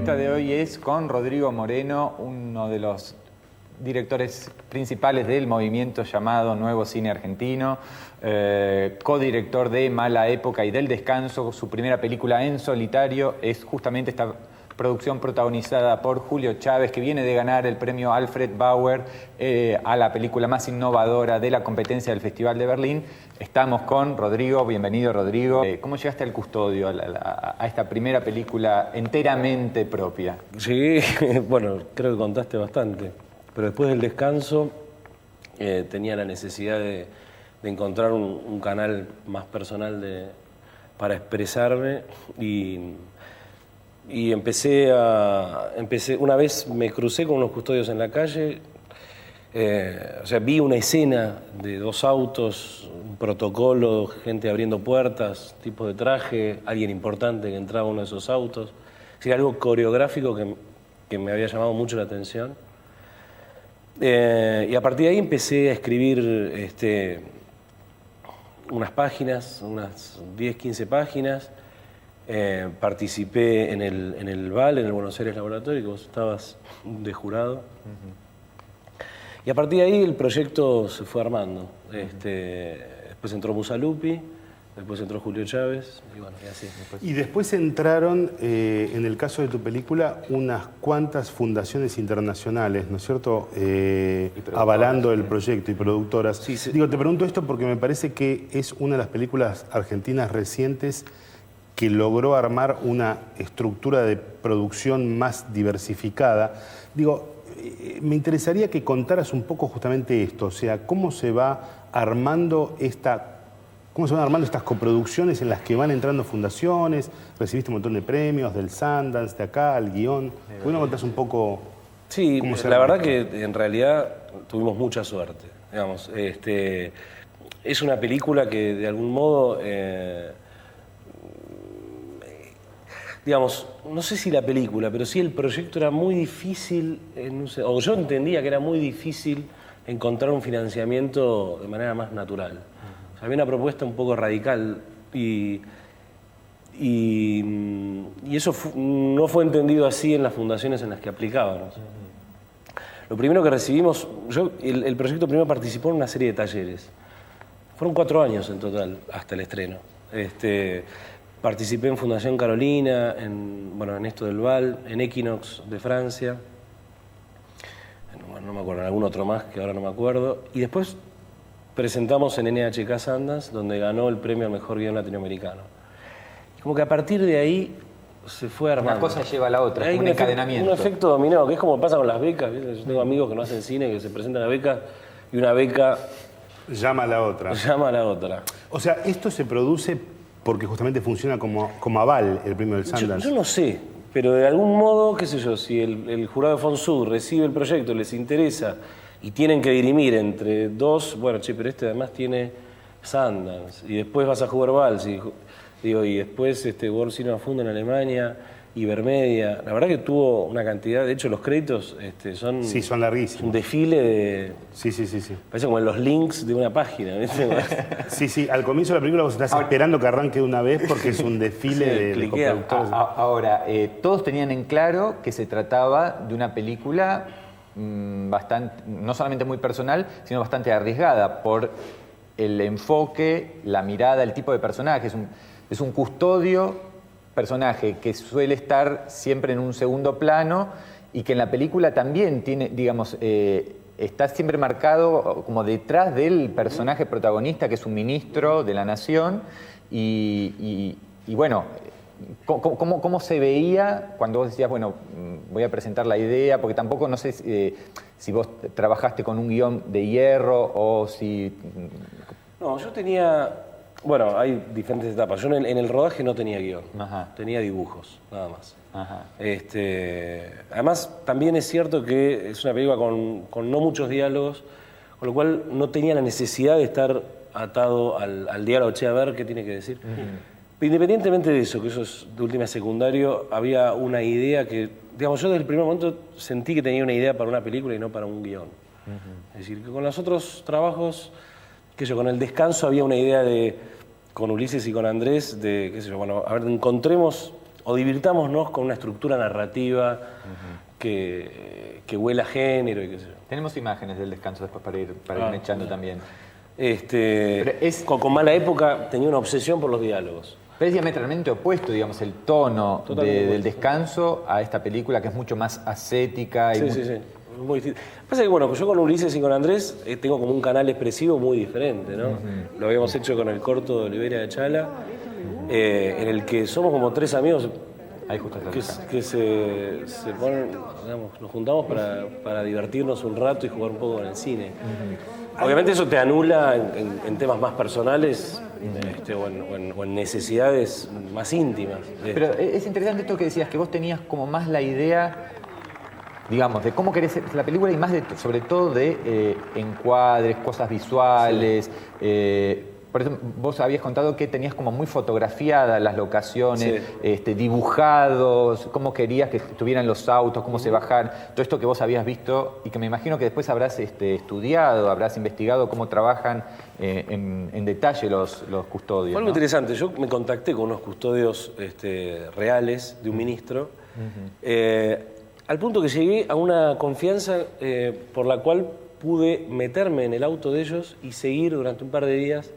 entrevista de hoy es con Rodrigo Moreno, uno de los directores principales del movimiento llamado Nuevo Cine Argentino, codirector de Mala Época y del Descanso. Su primera película en solitario es justamente esta producción protagonizada por Julio Chávez, que viene de ganar el premio Alfred Bauer a la película más innovadora de la competencia del Festival de Berlín. Estamos con Rodrigo. Bienvenido, Rodrigo. ¿Cómo llegaste al Custodio, a esta primera película enteramente propia? Llegué, bueno, creo que contaste bastante, pero después del Descanso tenía la necesidad de encontrar un canal más personal para expresarme y empecé, una vez me crucé con unos custodios en la calle, o sea, vi una escena de dos autos, un protocolo, gente abriendo puertas, tipo de traje, alguien importante que entraba a uno de esos autos. Es decir, algo coreográfico que me había llamado mucho la atención. Y a partir de ahí empecé a escribir unas páginas, unas 10, 15 páginas. Participé en el VAL, en el Buenos Aires Laboratorio, que vos estabas de jurado. Y a partir de ahí el proyecto se fue armando. Después entró Musalupi, después entró Julio Chávez, y bueno, y así. Y después entraron, en el caso de tu película, unas cuantas fundaciones internacionales, ¿no es cierto?, avalando el proyecto, y productoras. Sí, sí. Digo, te pregunto esto porque me parece que es una de las películas argentinas recientes que logró armar una estructura de producción más diversificada. Digo, me interesaría que contaras un poco justamente esto, o sea, cómo se van armando estas coproducciones en las que van entrando fundaciones. Recibiste un montón de premios del Sundance, de acá, al guión. ¿Por qué no contás un poco? Sí, cómo se la arma? verdad que en realidad tuvimos mucha suerte. Digamos, es una película que de algún modo, digamos, no sé si la película, pero sí el proyecto era muy difícil, o yo entendía que era muy difícil encontrar un financiamiento de manera más natural. O sea, había una propuesta un poco radical y eso no fue entendido así en las fundaciones en las que aplicábamos. Lo primero que recibimos, el proyecto primero participó en una serie de talleres. Fueron 4 años en total hasta el estreno. Participé en Fundación Carolina, en esto del VAL, en Equinox de Francia, no me acuerdo, en algún otro más que ahora no me acuerdo. Y después presentamos en NHK Sundance, donde ganó el premio al mejor guión latinoamericano. Y como que a partir de ahí se fue armando. Una cosa lleva a la otra, Hay un encadenamiento. Un efecto dominó, que es como pasa con las becas. ¿Viste? Yo tengo amigos que no hacen cine, que se presentan a becas y una beca Llama a la otra. llama a la otra. O sea, esto se produce porque justamente funciona como aval el premio del Sundance. Yo no sé, pero de algún modo, qué sé yo, si el jurado de Fonsud recibe el proyecto, les interesa y tienen que dirimir entre dos, bueno, che, pero además tiene Sundance, y después vas a jugar Vals, y después World Cinema Fund en Alemania, Ibermedia. La verdad que tuvo una cantidad, de hecho los créditos son... Sí, son larguísimos. Un desfile de... Sí. Parece como los links de una página, ¿viste? Sí, al comienzo de la película vos estás esperando que arranque de una vez porque es un desfile de cliquea. coproductores. Ahora, todos tenían en claro que se trataba de una película bastante, no solamente muy personal, sino bastante arriesgada por el enfoque, la mirada, el tipo de personaje. Es un custodio, personaje que suele estar siempre en un segundo plano y que en la película también tiene, digamos, está siempre marcado como detrás del personaje protagonista, que es un ministro de la nación. Y bueno, ¿cómo se veía cuando vos decías, bueno, voy a presentar la idea? Porque tampoco, no sé si vos trabajaste con un guión de hierro o si... No, yo tenía... Bueno, hay diferentes etapas. Yo en el rodaje no tenía guión, tenía dibujos, nada más. Además, también es cierto que es una película con no muchos diálogos, con lo cual no tenía la necesidad de estar atado al diálogo, che, a ver qué tiene que decir. Independientemente de eso, que eso es de última secundario, había una idea que, digamos, yo desde el primer momento sentí que tenía una idea para una película y no para un guión. Es decir, que con los otros trabajos, con el Descanso había una idea con Ulises y con Andrés, bueno, a ver, encontremos o divirtámonos con una estructura narrativa que huela a género y qué sé yo. Tenemos imágenes del descanso después para ir echando también. Con Mala Época tenía una obsesión por los diálogos. Pero es diametralmente opuesto, digamos, el tono del descanso a esta película que es mucho más ascética. Y Sí. Muy distinto. Pasa que, bueno, yo con Ulises y con Andrés tengo como un canal expresivo muy diferente, ¿no? Lo habíamos hecho con el corto de Olivera de Chala, en el que somos como 3 amigos ahí justo está que se ponen, digamos, nos juntamos para divertirnos un rato y jugar un poco en el cine. Obviamente eso te anula en temas más personales o en necesidades más íntimas. Pero es interesante esto que decías, que vos tenías como más la idea, digamos, de cómo querés la película y más sobre todo de encuadres, cosas visuales. Por eso vos habías contado que tenías como muy fotografiadas las locaciones, dibujados, cómo querías que estuvieran los autos, cómo se bajaran, todo esto que vos habías visto y que me imagino que después habrás estudiado, habrás investigado cómo trabajan en detalle los custodios. Fue algo interesante, yo me contacté con unos custodios reales de un ministro, al punto que llegué a una confianza por la cual pude meterme en el auto de ellos y seguir durante un par de días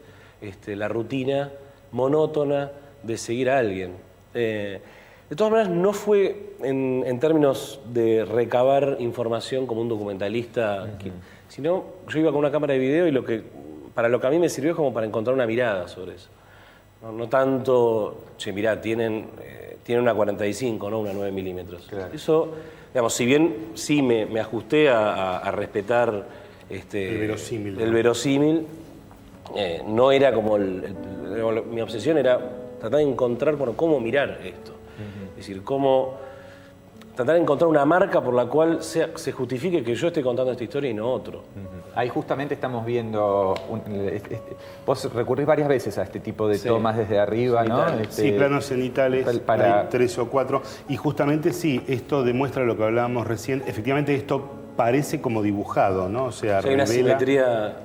la rutina monótona de seguir a alguien. De todas maneras, no fue en términos de recabar información como un documentalista, sino yo iba con una cámara de video y para lo que a mí me sirvió es como para encontrar una mirada sobre eso. No tanto, mirá, tienen una 45, no una 9 milímetros. Claro. Eso, digamos, si bien sí me ajusté a respetar el verosímil, no era como mi obsesión era tratar de encontrar, cómo mirar esto. Es decir, tratar de encontrar una marca por la cual se justifique que yo esté contando esta historia y no otro. Ahí justamente estamos viendo, vos recurrís varias veces a este tipo de tomas desde arriba, ¿no? Sí, planos cenitales, hay 3 o 4, y justamente sí, esto demuestra lo que hablábamos recién, efectivamente esto parece como dibujado, ¿no? O sea, hay una simetría.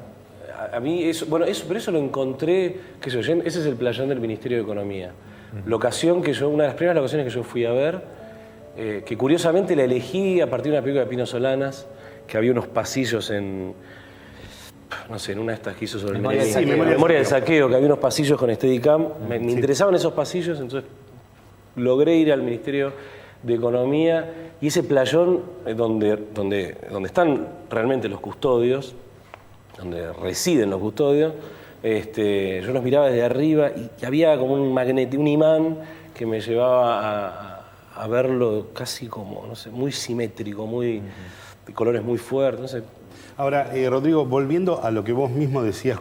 A mí pero eso lo encontré, ese es el playón del Ministerio de Economía. Locación una de las primeras locaciones que yo fui a ver, que curiosamente la elegí a partir de una película de Pino Solanas, que había unos pasillos en una de estas que hizo sobre Memoria del Saqueo, que había unos pasillos con Steadicam. Me interesaban esos pasillos, entonces logré ir al Ministerio de Economía y ese playón donde están realmente los custodios, donde residen los custodios, yo los miraba desde arriba y había como un imán que me llevaba a verlo casi como, muy simétrico, de colores muy fuertes, no sé. Ahora, Rodrigo, volviendo a lo que vos mismo decías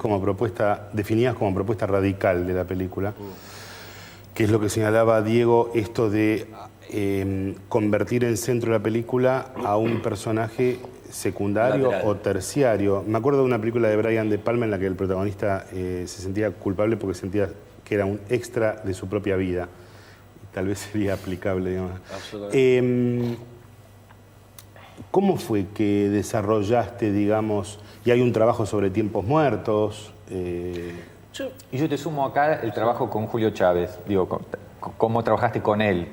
definías como propuesta radical de la película, que es lo que señalaba Diego, esto de convertir en centro de la película a un personaje secundario o terciario. Me acuerdo de una película de Brian De Palma en la que el protagonista se sentía culpable porque sentía que era un extra de su propia vida. Tal vez sería aplicable, digamos. Absolutamente. ¿Cómo fue que desarrollaste, digamos, y hay un trabajo sobre tiempos muertos? Y yo te sumo acá el trabajo con Julio Chávez, digo, ¿cómo trabajaste con él?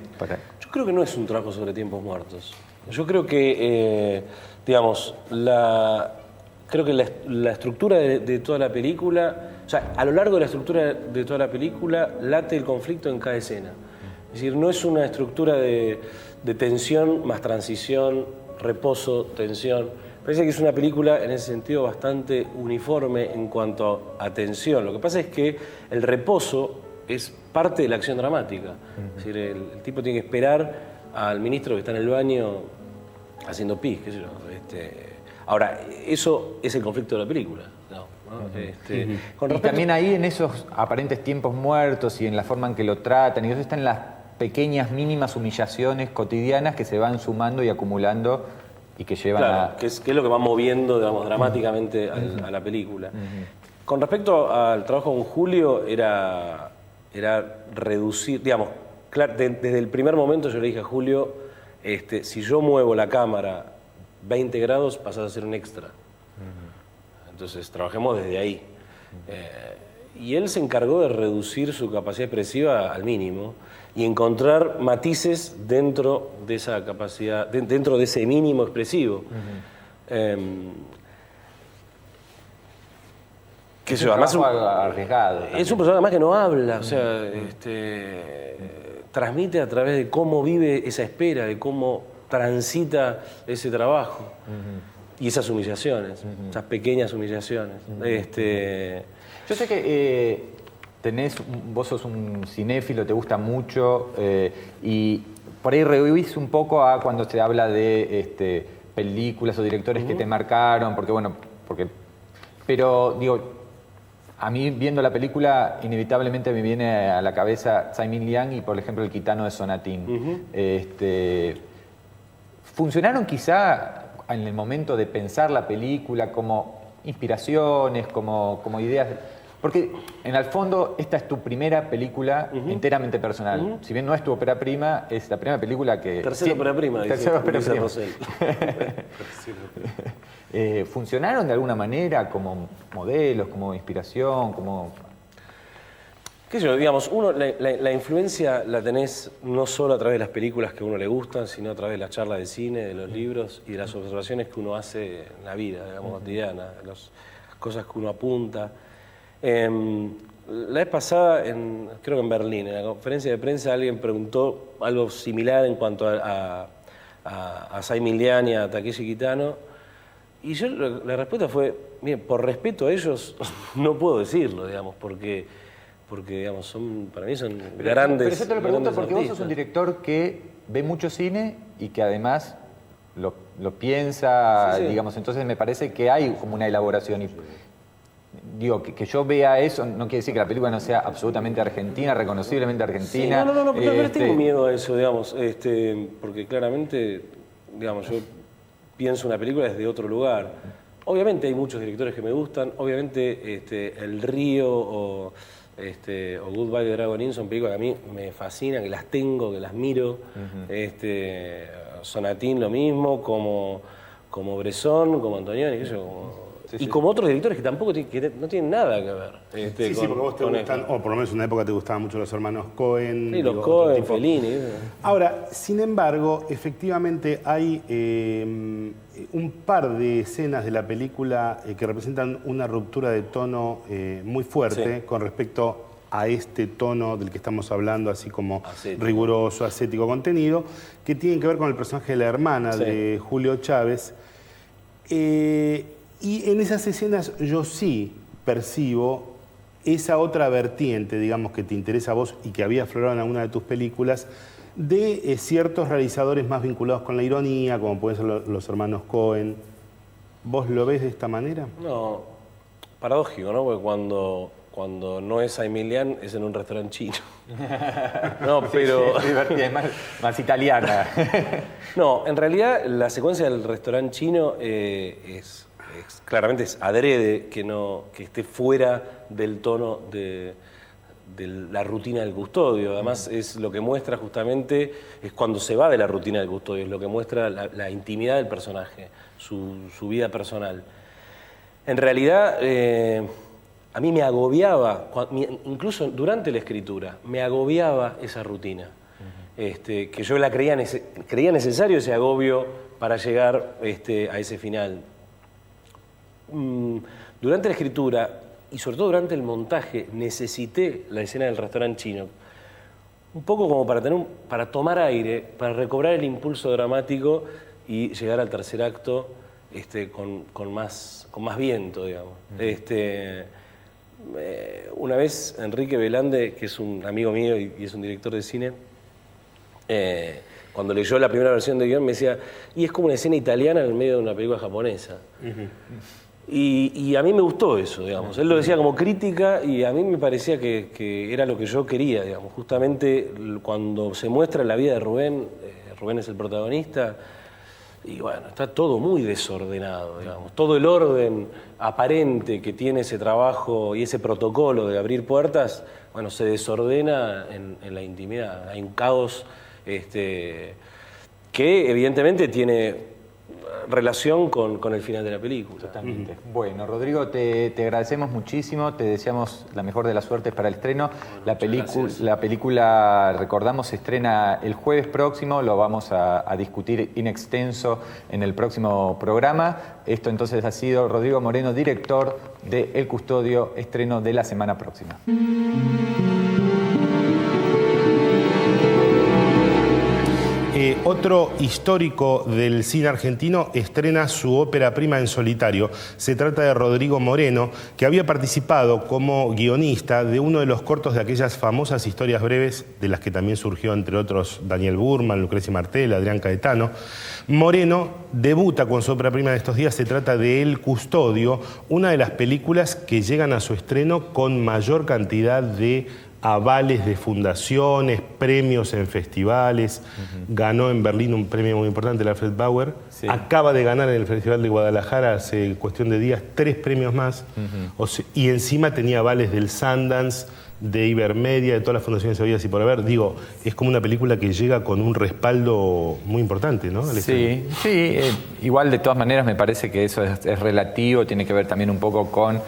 Yo creo que no es un trabajo sobre tiempos muertos. Yo creo que, creo que la estructura de toda la película, o sea, a lo largo de la estructura de toda la película late el conflicto en cada escena. Es decir, no es una estructura de tensión más transición, reposo, tensión. Parece que es una película en ese sentido bastante uniforme en cuanto a tensión. Lo que pasa es que el reposo es parte de la acción dramática. Es decir, el tipo tiene que esperar al ministro que está en el baño haciendo pis, qué sé yo. Ahora, eso es el conflicto de la película, ¿no? Y también ahí en esos aparentes tiempos muertos y en la forma en que lo tratan, y eso están las pequeñas, mínimas humillaciones cotidianas que se van sumando y acumulando y que llevan a... que es lo que va moviendo, digamos, dramáticamente a la película. Con respecto al trabajo con Julio, era reducir, digamos, desde el primer momento yo le dije a Julio, si yo muevo la cámara 20 grados, pasas a ser un extra. Entonces, trabajemos desde ahí. y él se encargó de reducir su capacidad expresiva al mínimo y encontrar matices dentro de esa capacidad, dentro de ese mínimo expresivo. Que es además arriesgado. Es un personaje además que no habla, o sea, transmite a través de cómo vive esa espera, de cómo transita ese trabajo y esas humillaciones, esas pequeñas humillaciones. Yo sé que vos sos un cinéfilo, te gusta mucho y por ahí revivís un poco a cuando se habla de películas o directores que te marcaron, pero digo, a mí viendo la película inevitablemente me viene a la cabeza Tsai Ming-liang y por ejemplo El gitano de Sonatín. ¿Funcionaron quizá en el momento de pensar la película como inspiraciones, como ideas? Porque en el fondo esta es tu primera película enteramente personal. Si bien no es tu ópera prima, es la primera película que... Tercera ópera prima, tercera ópera prima. ¿Funcionaron de alguna manera como modelos, como inspiración, como...? ¿Qué sé yo? Digamos, la influencia la tenés no solo a través de las películas que a uno le gustan, sino a través de las charlas de cine, de los libros y de las observaciones que uno hace en la vida, digamos, cotidiana, las cosas que uno apunta. La vez pasada, creo que en Berlín, en la conferencia de prensa, alguien preguntó algo similar en cuanto a Tsai Ming-liang y a Takeshi Kitano. Y yo la respuesta fue, mire, por respeto a ellos, no puedo decirlo, digamos, porque digamos, para mí son grandes. Pero yo te lo pregunto porque artistas. vos sos un director que ve mucho cine y que además lo piensa, digamos, entonces me parece que hay como una elaboración. Y, digo, que yo vea eso no quiere decir que la película no sea absolutamente argentina, reconociblemente argentina. Sí, no, pero no tengo miedo a eso, digamos, porque claramente, digamos, yo pienso una película desde otro lugar. Obviamente hay muchos directores que me gustan, obviamente El Río o Goodbye de Dragon Inn son películas que a mí me fascinan, que las tengo, que las miro. Sonatín lo mismo, como Bresson, como Antonioni, qué sé yo, como otros directores que tampoco que no tienen nada que ver. Sí, porque vos te gustan, o por lo menos en una época te gustaban mucho los hermanos Coen. Sí, los Coen, Fellini. Ahora, sin embargo, efectivamente hay un par de escenas de la película que representan una ruptura de tono muy fuerte con respecto a este tono del que estamos hablando, así como ascético, riguroso, ascético, contenido, que tienen que ver con el personaje de la hermana de Julio Chávez. Y en esas escenas yo sí percibo esa otra vertiente, digamos, que te interesa a vos y que había aflorado en alguna de tus películas, de ciertos realizadores más vinculados con la ironía, como pueden ser los hermanos Coen. ¿Vos lo ves de esta manera? No, paradójico, ¿no? Porque cuando no es Tsai Ming-liang es en un restaurante chino. No, pero... Sí, divertida, más italiana. No, en realidad la secuencia del restaurante chino claramente es adrede que esté fuera del tono de la rutina del custodio. Además, es lo que muestra justamente, es cuando se va de la rutina del custodio, es lo que muestra la intimidad del personaje, su vida personal. En realidad, a mí me agobiaba, incluso durante la escritura, me agobiaba esa rutina. Que yo la creía necesario ese agobio para llegar a ese final. Durante la escritura y sobre todo durante el montaje necesité la escena del restaurante chino un poco como para tomar aire, para recobrar el impulso dramático y llegar al tercer acto con más viento, digamos. Una vez Enrique Velande, que es un amigo mío y es un director de cine, cuando leyó la primera versión del guión me decía, y es como una escena italiana en el medio de una película japonesa. Y a mí me gustó eso, digamos. Él lo decía como crítica y a mí me parecía que era lo que yo quería, digamos. Justamente cuando se muestra la vida de Rubén, Rubén es el protagonista, y bueno, está todo muy desordenado, digamos. Todo el orden aparente que tiene ese trabajo y ese protocolo de abrir puertas, bueno, se desordena en la intimidad. Hay un caos que evidentemente tiene relación con el final de la película. Totalmente. Bueno, Rodrigo, te agradecemos muchísimo, te deseamos la mejor de las suertes para el estreno. La película, recordamos, se estrena el jueves próximo, lo vamos a discutir in extenso en el próximo programa. Esto entonces ha sido Rodrigo Moreno, director de El Custodio, estreno de la semana próxima. Otro histórico del cine argentino estrena su ópera prima en solitario. Se trata de Rodrigo Moreno, que había participado como guionista de uno de los cortos de aquellas famosas historias breves, de las que también surgió, entre otros, Daniel Burman, Lucrecia Martel, Adrián Caetano. Moreno debuta con su ópera prima de estos días. Se trata de El Custodio, una de las películas que llegan a su estreno con mayor cantidad de avales de fundaciones, premios en festivales. Ganó en Berlín un premio muy importante, el Alfred Bauer. Sí. Acaba de ganar en el Festival de Guadalajara hace cuestión de días 3 premios más. Y encima tenía avales del Sundance, de Ibermedia, de todas las fundaciones habidas y por haber. Digo, es como una película que llega con un respaldo muy importante, ¿no? Sí, igual de todas maneras me parece que eso es relativo, tiene que ver también un poco con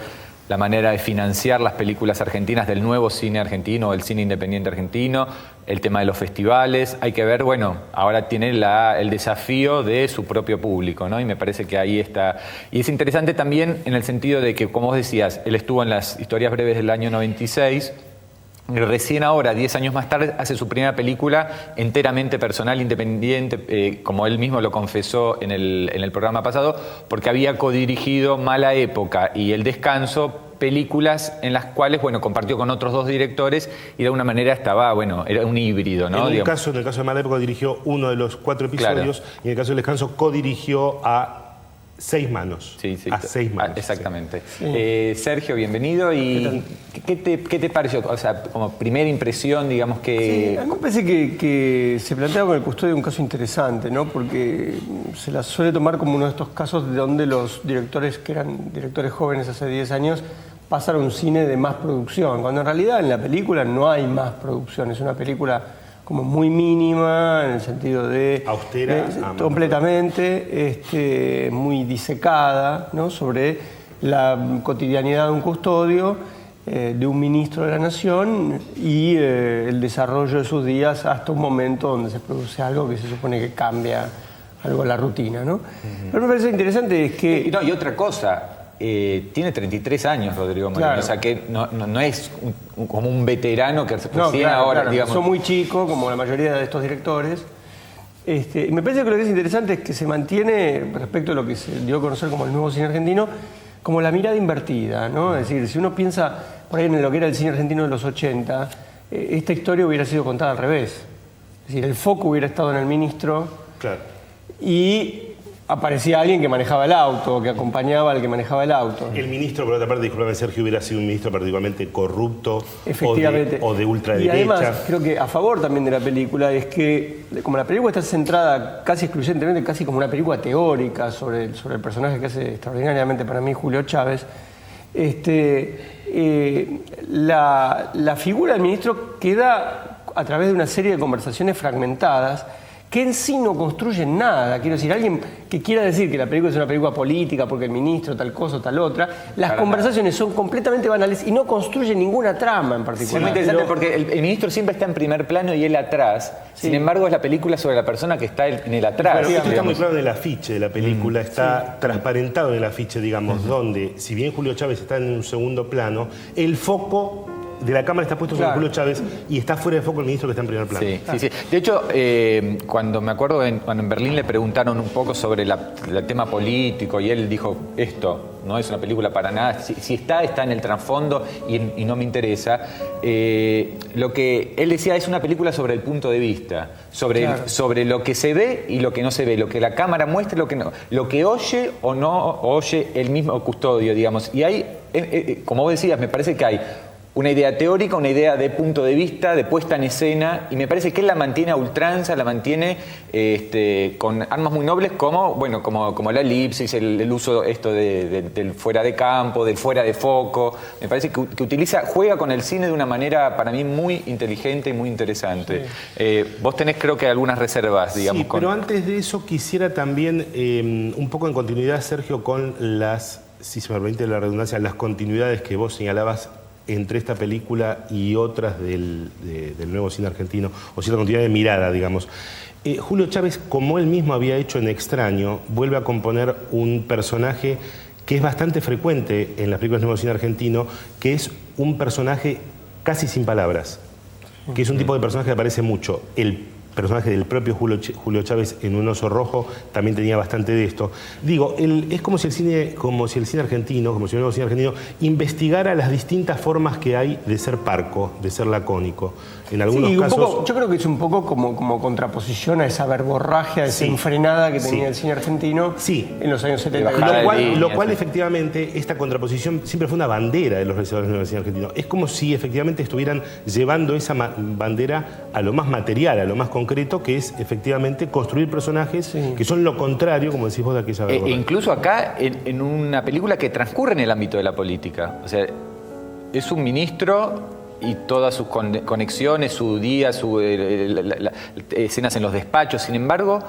la manera de financiar las películas argentinas del nuevo cine argentino, el cine independiente argentino, el tema de los festivales. Hay que ver, bueno, ahora tiene el desafío de su propio público, ¿no? Y me parece que ahí está. Y es interesante también en el sentido de que, como vos decías, él estuvo en las historias breves del año 96, y recién ahora, 10 años más tarde, hace su primera película enteramente personal, independiente, como él mismo lo confesó en el programa pasado, porque había codirigido Mala Época y El Descanso, películas en las cuales, bueno, compartió con otros 2 directores y de alguna manera estaba, bueno, era un híbrido, ¿no? En el caso de Mala Época dirigió uno de los 4 episodios, claro. Y en el caso del Descanso codirigió a 6 manos. Sí, a 6 manos. Exactamente. Sí. Sergio, bienvenido. ¿Y qué te pareció? O sea, como primera impresión, digamos que... Sí, a mí me parece que se plantea con El Custodio un caso interesante, ¿no? Porque se la suele tomar como uno de estos casos de donde los directores que eran directores jóvenes hace 10 años pasaron a un cine de más producción, cuando en realidad en la película no hay más producción, es una película como muy mínima, en el sentido de... Austera. Completamente, muy disecada, ¿no? Sobre la cotidianidad de un custodio, de un ministro de la Nación y el desarrollo de sus días hasta un momento donde se produce algo que se supone que cambia algo en la rutina, ¿no? Pero me parece interesante es que... No, y otra cosa... tiene 33 años Rodrigo Moreno, claro. O sea que no es como un veterano que recién ahora, claro, digamos... Son muy chicos, como la mayoría de estos directores. Y me parece que lo que es interesante es que se mantiene, respecto a lo que se dio a conocer como el nuevo cine argentino, como la mirada invertida, ¿no? Es decir, si uno piensa por ahí en lo que era el cine argentino de los 80, esta historia hubiera sido contada al revés. Es decir, el foco hubiera estado en el ministro, claro. Y aparecía alguien que manejaba el auto, que acompañaba al que manejaba el auto. El ministro, por otra parte, disculpame Sergio, hubiera sido un ministro particularmente corrupto. Efectivamente. O de ultraderecha. Y además, creo que a favor también de la película es que, como la película está centrada casi excluyentemente, casi como una película teórica sobre el personaje que hace extraordinariamente para mí Julio Chávez, la figura del ministro queda a través de una serie de conversaciones fragmentadas que en sí no construyen nada. Quiero decir, alguien que quiera decir que la película es una película política porque el ministro tal cosa o tal otra, las conversaciones son completamente banales y no construyen ninguna trama en particular. Es muy interesante porque el ministro siempre está en primer plano y él atrás. Sí. Sin embargo, es la película sobre la persona que está en el atrás. Pero esto está muy claro en el afiche de la película, está transparentado en el afiche, digamos, donde, si bien Julio Chávez está en un segundo plano, el foco de la cámara está puesto sobre Julio Chávez y está fuera de foco el ministro que está en primer plano. Sí. De hecho, cuando me acuerdo cuando en Berlín le preguntaron un poco sobre el tema político y él dijo, esto no es una película para nada, si está en el trasfondo y no me interesa. Lo que él decía es una película sobre el punto de vista, sobre lo que se ve y lo que no se ve, lo que la cámara muestra y lo que no, lo que oye o no oye el mismo custodio, digamos. Y hay, como vos decías, me parece que hay una idea teórica, una idea de punto de vista, de puesta en escena, y me parece que él la mantiene a ultranza, la mantiene con armas muy nobles como la elipsis, el uso del fuera de campo, del fuera de foco. Me parece que juega con el cine de una manera para mí muy inteligente y muy interesante. Sí. Vos tenés creo que algunas reservas, digamos. Sí, pero antes de eso quisiera también, un poco en continuidad, Sergio, con las, si se me permite la redundancia, las continuidades que vos señalabas entre esta película y otras del nuevo cine argentino, o cierta continuidad de mirada, digamos. Julio Chávez, como él mismo había hecho en Extraño, vuelve a componer un personaje que es bastante frecuente en las películas del nuevo cine argentino, que es un personaje casi sin palabras, que es un tipo de personaje que aparece mucho. El personaje del propio Julio Chávez en Un oso rojo también tenía bastante de esto. Digo, es como si el cine argentino, como si el nuevo cine argentino investigara las distintas formas que hay de ser parco, de ser lacónico. En algunos casos... yo creo que es un poco como contraposición a esa verborragia desenfrenada que tenía el cine argentino en los años 70. Lo cual efectivamente, esta contraposición siempre fue una bandera de los realizadores del cine argentino. Es como si efectivamente estuvieran llevando esa bandera a lo más material, a lo más concreto, que es efectivamente construir personajes que son lo contrario, como decís vos, de aquella verborragia. Incluso acá, en una película que transcurre en el ámbito de la política. O sea, es un ministro y todas sus conexiones, su día, escenas en los despachos. Sin embargo,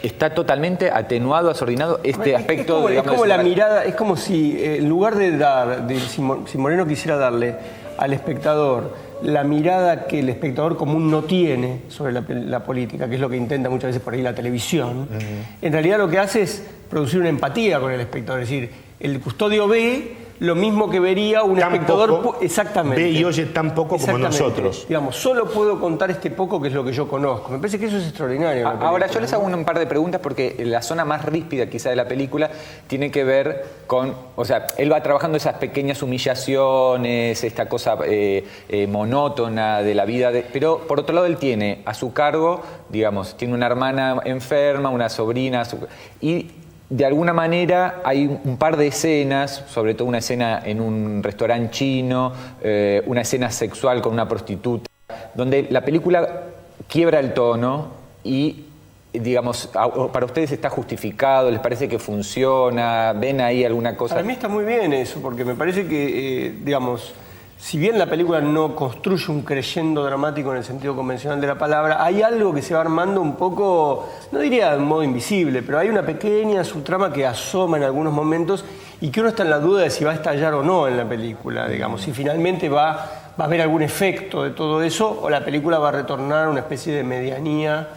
está totalmente atenuado, asordinado este aspecto. Es como la mirada, es como si en lugar de si Moreno quisiera darle al espectador la mirada que el espectador común no tiene sobre la política, que es lo que intenta muchas veces por ahí la televisión, en realidad lo que hace es producir una empatía con el espectador. Es decir, el custodio ve lo mismo que vería un espectador. Exactamente. Ve y oye tan poco como nosotros. Digamos, solo puedo contar este poco que es lo que yo conozco. Me parece que eso es extraordinario. Ahora, yo les hago un par de preguntas porque la zona más ríspida quizá de la película tiene que ver con, o sea, él va trabajando esas pequeñas humillaciones, esta cosa monótona de la vida, pero por otro lado él tiene a su cargo, digamos, tiene una hermana enferma, una sobrina, y de alguna manera hay un par de escenas, sobre todo una escena en un restaurante chino, una escena sexual con una prostituta, donde la película quiebra el tono y, digamos, para ustedes está justificado, les parece que funciona, ven ahí alguna cosa. Para mí está muy bien eso, porque me parece que, digamos, si bien la película no construye un crescendo dramático en el sentido convencional de la palabra, hay algo que se va armando un poco, no diría de modo invisible, pero hay una pequeña subtrama que asoma en algunos momentos y que uno está en la duda de si va a estallar o no en la película, digamos, si finalmente va a haber algún efecto de todo eso o la película va a retornar a una especie de medianía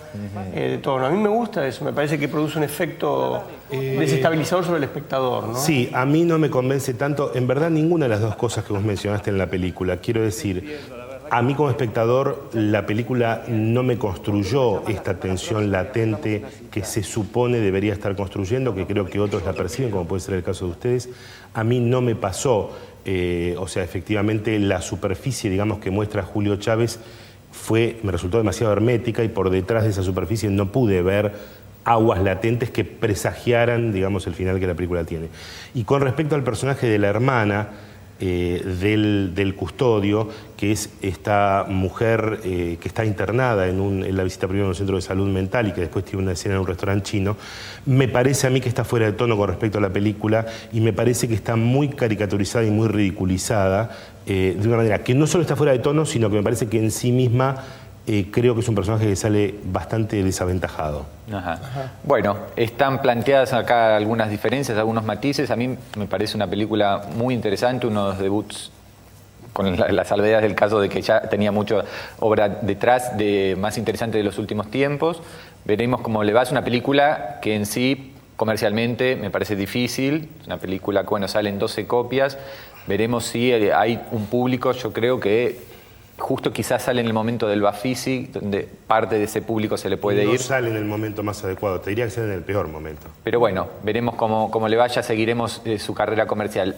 de todo. A mí me gusta eso, me parece que produce un efecto desestabilizador sobre el espectador, ¿no? Sí, a mí no me convence tanto, en verdad, ninguna de las dos cosas que vos mencionaste en la película. Quiero decir, a mí como espectador la película no me construyó esta tensión latente que se supone debería estar construyendo, que creo que otros la perciben, como puede ser el caso de ustedes. A mí no me pasó. O sea, efectivamente la superficie, digamos, que muestra Julio Chávez me resultó demasiado hermética y por detrás de esa superficie no pude ver aguas latentes que presagiaran, digamos, el final que la película tiene. Y con respecto al personaje de la hermana del custodio, que es esta mujer que está internada en la visita primero en un centro de salud mental y que después tiene una escena en un restaurante chino, me parece a mí que está fuera de tono con respecto a la película y me parece que está muy caricaturizada y muy ridiculizada de una manera que no solo está fuera de tono, sino que me parece que en sí misma creo que es un personaje que sale bastante desaventajado. Bueno, están planteadas acá algunas diferencias, algunos matices. A mí me parece una película muy interesante, uno de los debuts, con las salvedades del caso de que ya tenía mucha obra detrás, más interesante de los últimos tiempos. Veremos cómo le va. Es una película que en sí, comercialmente, me parece difícil. Es una película que, bueno, salen 12 copias. Veremos si hay un público, yo creo que justo quizás sale en el momento del Bafisi, donde parte de ese público se le puede ir. No sale en el momento más adecuado, te diría que sale en el peor momento. Pero bueno, veremos cómo le vaya, seguiremos su carrera comercial.